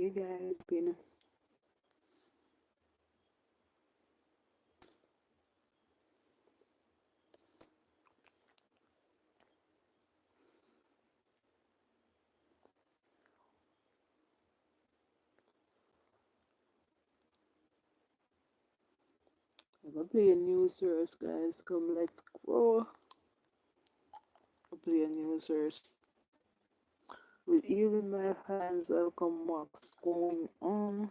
you guys been? I'm gonna play a new source, guys. Come, let's go. I'll play a new source. With you in my hands, welcome what's going on.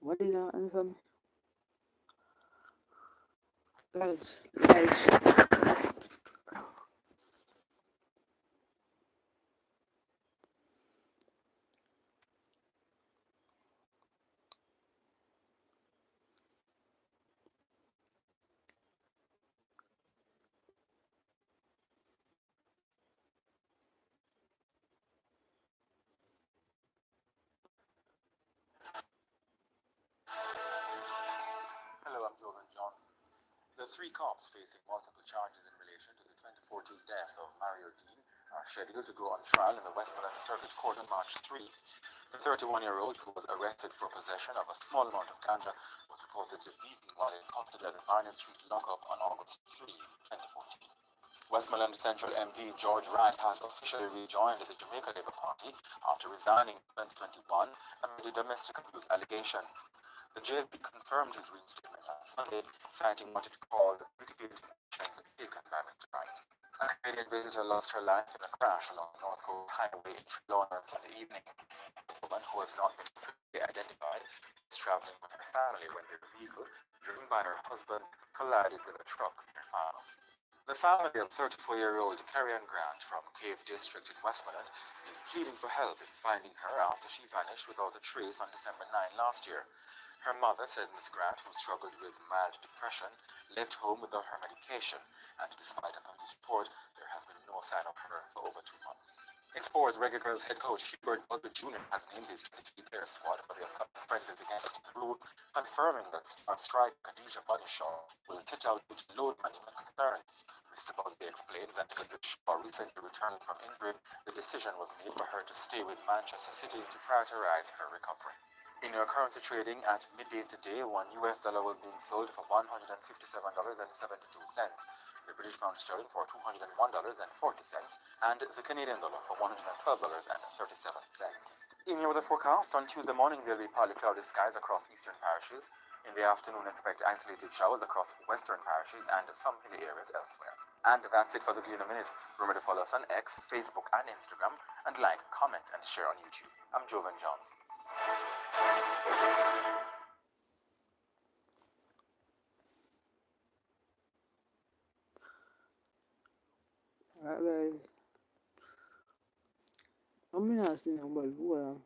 What did I answer me? Guys. Hello, I'm Jovan Johnson. The three cops facing multiple charges in relation to the 2014 death of Mario Dean are scheduled to go on trial in the Westmoreland Circuit Court on March 3. The 31-year-old, who was arrested for possession of a small amount of ganja, was reportedly beaten while in custody at an Barnett Street lockup on August 3, 2014. Westmoreland Central MP George Rand has officially rejoined the Jamaica Labour Party after resigning in 2021 amid the domestic abuse allegations. The JLP confirmed his reinstatement on Sunday, citing what it called mitigating actions taken by Mr. Wright. A Canadian visitor lost her life in a crash along the North Coast Highway in Trelawney on Sunday evening. The woman, who has not been fully identified, was traveling with her family when their vehicle, driven by her husband, collided with a truck near Farnham. The family of 34-year-old Carrie-Ann Grant from Cave District in Westmoreland is pleading for help in finding her after she vanished without a trace on December 9 last year. Her mother says Miss Grant, who struggled with mild depression, left home without her medication, and despite a police report, there has been no sign of her for over 2 months. In sports, Reggae Girls head coach Hubert Busby Jr. has named his 23-player squad for the upcoming friendlies against Peru, confirming that star striker Khadija Bodyshaw will sit out due to load management concerns. Mr. Busby explained that because Shaw recently returned from injury, the decision was made for her to stay with Manchester City to prioritize her recovery. In your currency trading at midday today, $1 was being sold for $157.72, the British pound sterling for $201.40, and the Canadian dollar for $112.37. In your weather forecast, on Tuesday morning there will be partly cloudy skies across eastern parishes. In the afternoon, expect isolated showers across western parishes and some hilly areas elsewhere. And that's it for the Gleaner Minute. Remember to follow us on X, Facebook, and Instagram, and like, comment, and share on YouTube. I'm Jovan Johnson. Alright, guys. I'm not asking nobody who I am.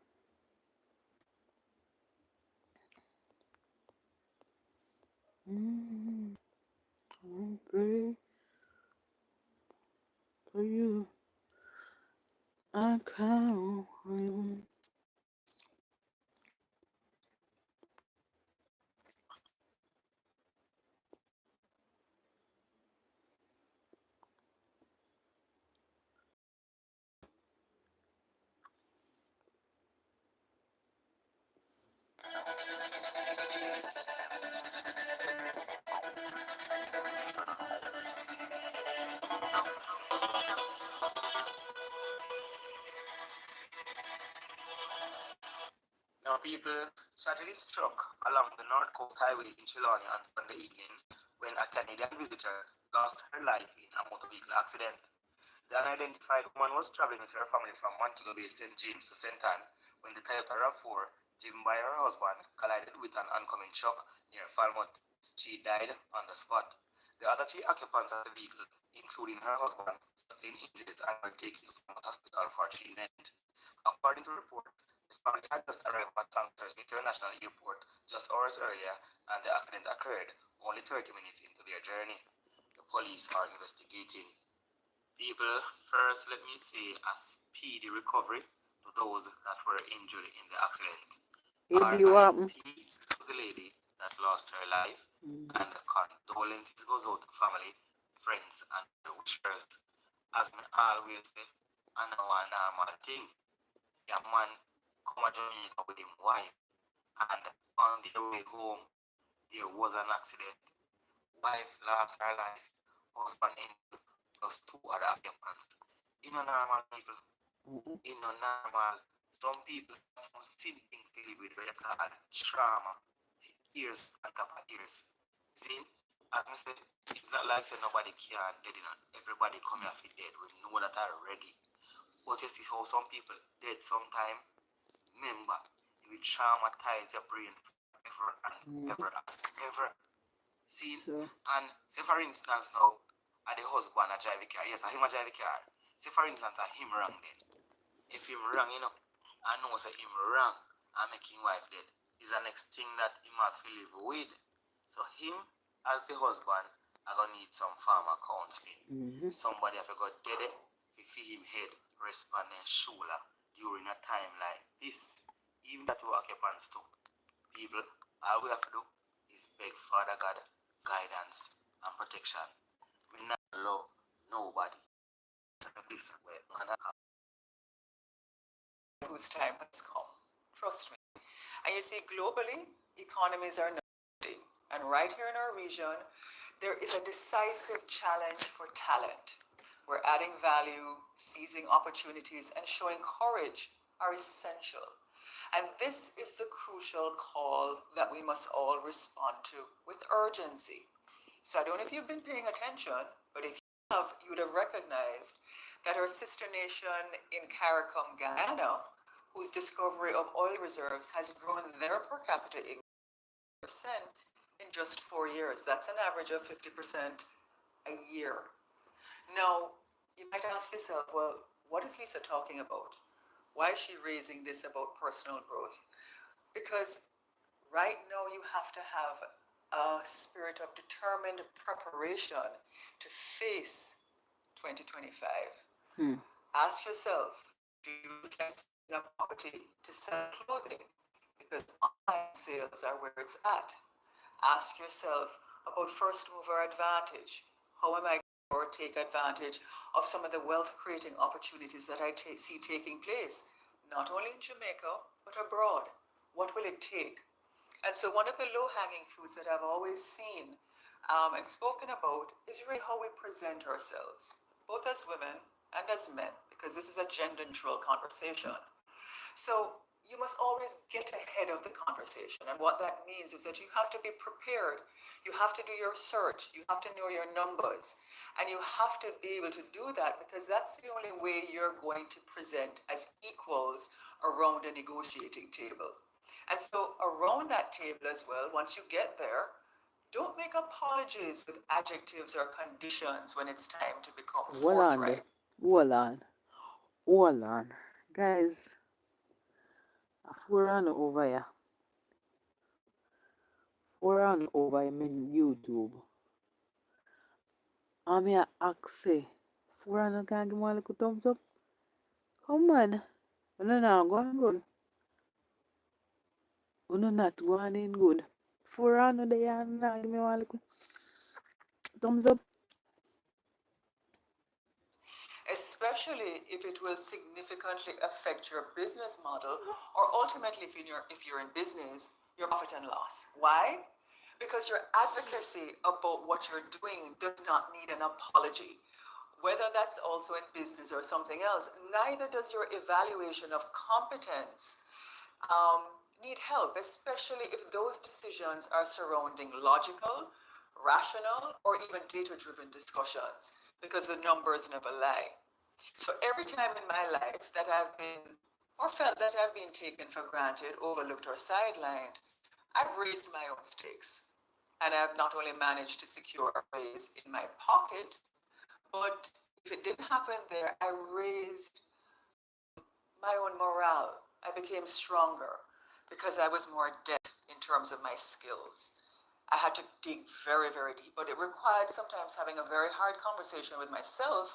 I pray for you. I count on you. Now, people, tragedy struck along the North Coast Highway in Trelawney on Sunday evening when a Canadian visitor lost her life in a motor vehicle accident. The unidentified woman was traveling with her family from Montego Bay, St. James to St. Anne when the Toyota RAV4, driven by her husband, collided with an oncoming truck near Falmouth. She died on the spot. The other three occupants of the vehicle, including her husband, sustained injuries and were taken to Falmouth Hospital for treatment. According to reports, the family had just arrived at Sanctuary's International Airport just hours earlier, and the accident occurred only 30 minutes into their journey. The police are investigating. People, first let me say a speedy recovery to those that were injured in the accident. RIP to the lady that lost her life, and condolences goes out to the family friends and well-wishers. As me always say, I know a normal thing. A man come to Jamaica with his wife, and on their way home, there was an accident. Wife lost her life, husband injured, plus two other occupants. In a normal people, in a normal, some people have some silly thing to live with what you call trauma, years on top of years. See, as I said, it's not like say nobody can dead enough. Everybody come here for dead. We know that already. But you see how some people dead sometime. Remember, it will traumatize your brain forever and ever as ever. See, So, and say for instance now, the husband a drive a car. Yes, him a drive a car. Say for instance, him wrong then. If him wrong, I know say him wrong and make him wife dead. Is the next thing that him have to live with. So him as the husband, I gonna need some form of counseling. Somebody have to go dead to feel him head rest on their shoulder during a time like this. Even that work happens too. People, all we have to do is beg Father God guidance and protection. We not love nobody. Whose time has come. Trust me. And you see, globally, economies are not empty. And right here in our region, there is a decisive challenge for talent, where adding value, seizing opportunities, and showing courage are essential. And this is the crucial call that we must all respond to with urgency. So I don't know if you've been paying attention, but if you have, you would have recognized that our sister nation in CARICOM, Guyana, whose discovery of oil reserves has grown their per capita income percent in just 4 years. That's an average of 50% a year. Now, you might ask yourself, well, what is Lisa talking about? Why is she raising this about personal growth? Because right now you have to have a spirit of determined preparation to face 2025. Ask yourself, do you invest in a property to sell clothing? Because online sales are where it's at. Ask yourself about first mover advantage. How am I going to take advantage of some of the wealth creating opportunities that I see taking place, not only in Jamaica, but abroad? What will it take? And so, one of the low hanging fruits that I've always seen and spoken about is really how we present ourselves, both as women and as men, because this is a gender neutral conversation. So you must always get ahead of the conversation. And what that means is that you have to be prepared. You have to do your search. You have to know your numbers. And you have to be able to do that because that's the only way you're going to present as equals around a negotiating table. And so around that table as well, once you get there, don't make apologies with adjectives or conditions when it's time to become hold on there. forthright. Hold on. Hold on. Guys, a forerunner over here. Forerunner over here in YouTube. I'm here ask say, forerunner can give me a little thumbs up? Come on. No, no, go on good. No, not going in good. Forerunner there and give me a little thumbs up. Especially if it will significantly affect your business model or ultimately if you're in business, your profit and loss. Why? Because your advocacy about what you're doing does not need an apology. Whether that's also in business or something else, neither does your evaluation of competence need help, especially if those decisions are surrounding logical, rational, or even data driven discussions, because the numbers never lie. So every time in my life that I've been or felt that I've been taken for granted, overlooked, or sidelined, I've raised my own stakes. And I've not only managed to secure a raise in my pocket, but if it didn't happen there, I raised my own morale. I became stronger because I was more adept in terms of my skills. I had to dig very, very deep, but it required sometimes having a very hard conversation with myself,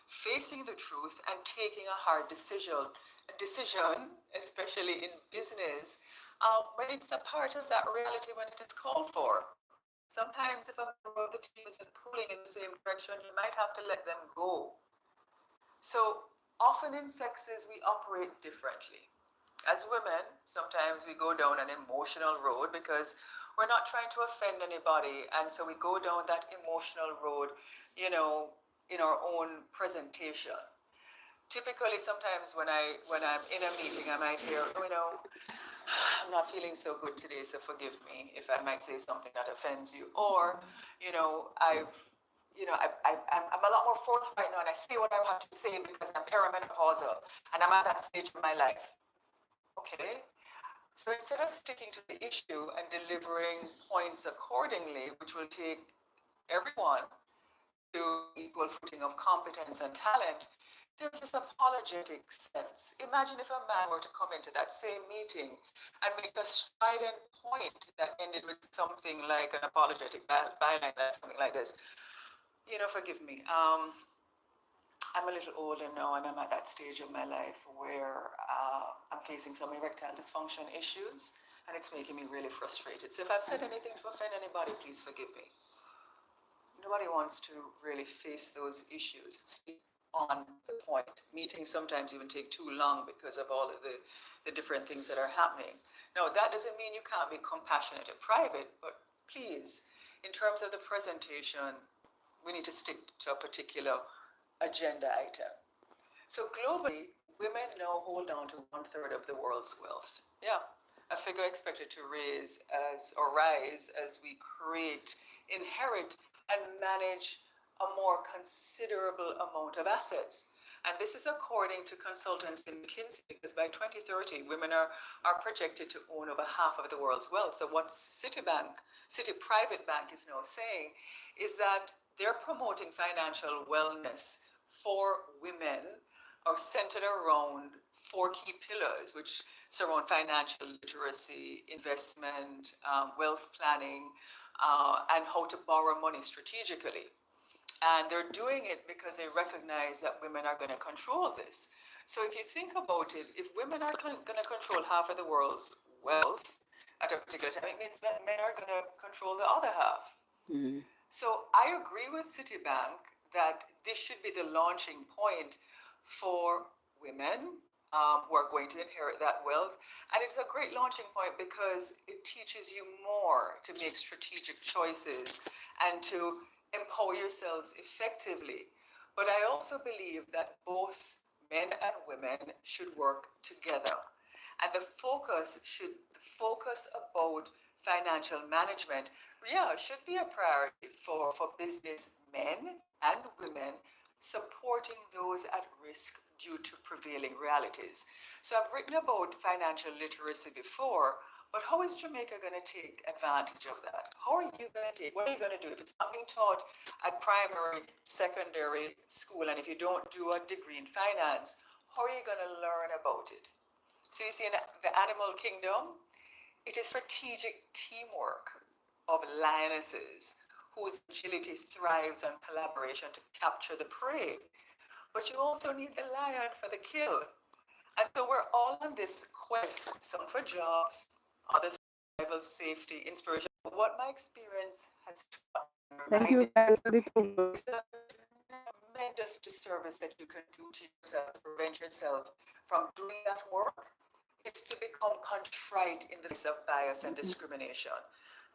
facing the truth and taking a hard decision. A decision, especially in business, when it's a part of that reality when it is called for. Sometimes if a member of the team isn't pulling in the same direction, you might have to let them go. So often in sexes, we operate differently. As women, sometimes we go down an emotional road because we're not trying to offend anybody. And so we go down that emotional road, in our own presentation. Typically, sometimes when I'm in a meeting, I might hear, I'm not feeling so good today, so forgive me if I might say something that offends you. Or, you know, I've, I'm a lot more forthright now and I say what I have to say because I'm perimenopausal and I'm at that stage of my life. Okay? So instead of sticking to the issue and delivering points accordingly, which will take everyone to equal footing of competence and talent, there's this apologetic sense. Imagine if a man were to come into that same meeting and make a strident point that ended with something like an apologetic byline, like something like this. Forgive me. I'm a little older now, and I'm at that stage of my life where I'm facing some erectile dysfunction issues, and it's making me really frustrated. So if I've said anything to offend anybody, please forgive me. Nobody wants to really face those issues, speak on the point. Meetings sometimes even take too long because of all of the different things that are happening. Now, that doesn't mean you can't be compassionate in private, but please, in terms of the presentation, we need to stick to a particular agenda item. So globally, women now hold on to 1/3 of the world's wealth. Yeah, a figure expected to rise as we create, inherit, and manage a more considerable amount of assets. And this is according to consultants in McKinsey, because by 2030, women are projected to own over half of the world's wealth. So what City Private Bank is now saying is that they're promoting financial wellness for women are centered around four key pillars, which surround financial literacy, investment, wealth planning, and how to borrow money strategically. And they're doing it because they recognize that women are going to control this. So if you think about it, if women are going to control half of the world's wealth at a particular time, it means that men are going to control the other half. Mm. So I agree with Citibank that this should be the launching point for women who are going to inherit that wealth. And it's a great launching point because it teaches you more to make strategic choices and to empower yourselves effectively. But I also believe that both men and women should work together. And the focus about financial management, yeah, should be a priority for business men and women supporting those at risk due to prevailing realities. So I've written about financial literacy before, but how is Jamaica going to take advantage of that? How are you going to take, what are you going to do if it's not being taught at primary, secondary school, and if you don't do a degree in finance, how are you going to learn about it? So you see, in the animal kingdom, it is strategic teamwork of lionesses whose agility thrives on collaboration to capture the prey. But you also need the lion for the kill. And so we're all on this quest, some for jobs, others for survival, safety, inspiration. What my experience has taught me, Thank you reminded guys for the cover. is that tremendous disservice that you can do to yourself to prevent yourself from doing that work is to become contrite in the face of bias and discrimination.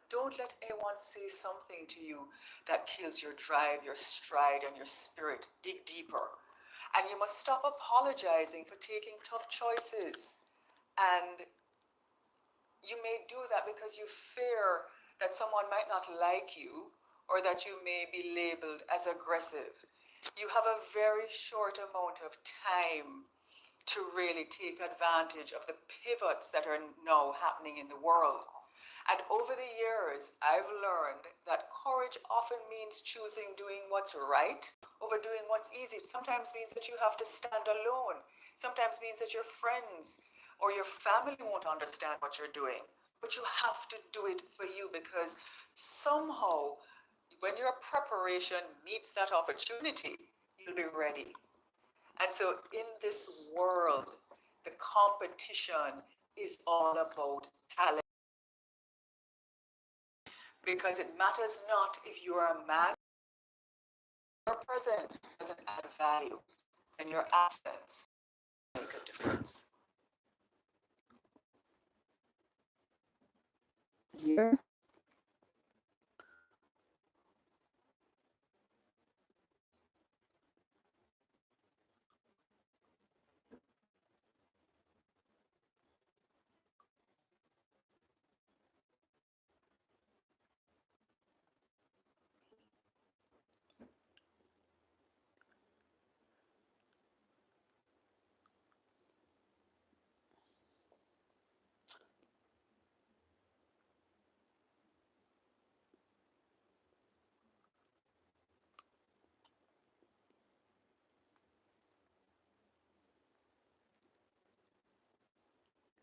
Don't let anyone say something to you that kills your drive, your stride, and your spirit. Dig deeper. And you must stop apologizing for taking tough choices. And you may do that because you fear that someone might not like you or that you may be labeled as aggressive. You have a very short amount of time to really take advantage of the pivots that are now happening in the world. And over the years, I've learned that courage often means choosing doing what's right over doing what's easy. It sometimes means that you have to stand alone. Sometimes means that your friends or your family won't understand what you're doing. But you have to do it for you because somehow, when your preparation meets that opportunity, you'll be ready. And so in this world, the competition is all about talent. because it matters not if you are a man, your presence doesn't add value, and your absence make a difference. Here.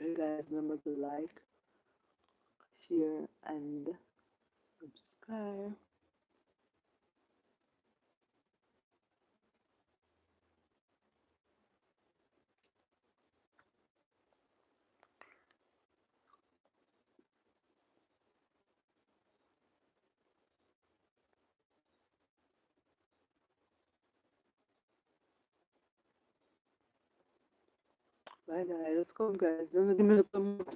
You guys remember to like, share, and subscribe. Bye guys. Let's come guys. Don't give me the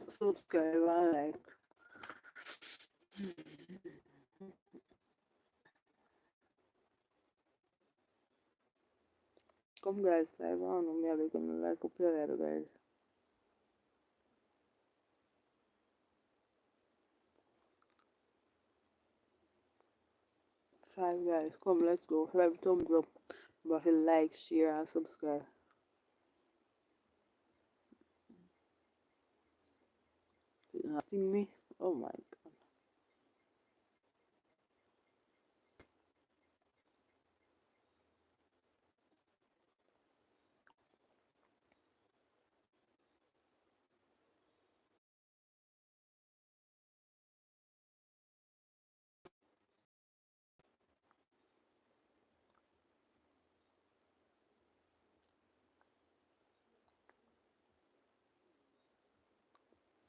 subscribe and like. Come guys, live on me. I'm gonna like up your head, guys. Five guys, come let's go. 5 thumbs up. But like, share, and subscribe. You not seeing me? Oh my god.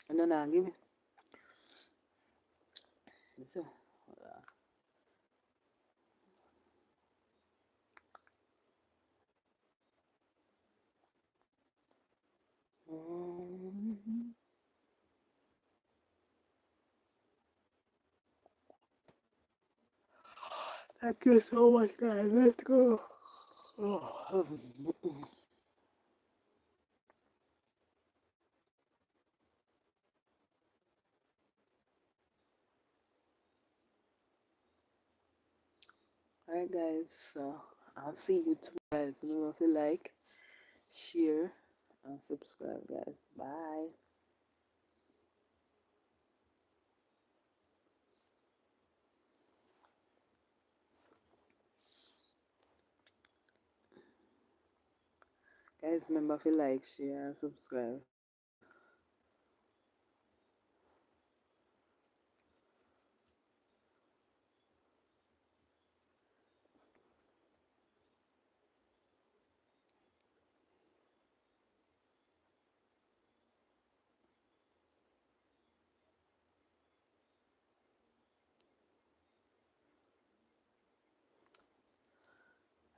And then I give me. So, thank you so much, guys. Let's go. Oh. Alright, guys. So, I'll see you too, guys. Remember if you like, share, and subscribe, guys. Bye. Guys, remember if you like, share, and subscribe.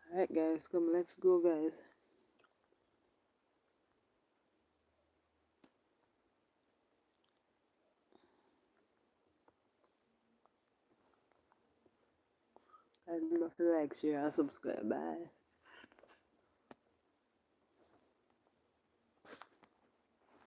Alright, guys. Come, let's go, guys. Guys, remember if you like, share, and subscribe. Bye.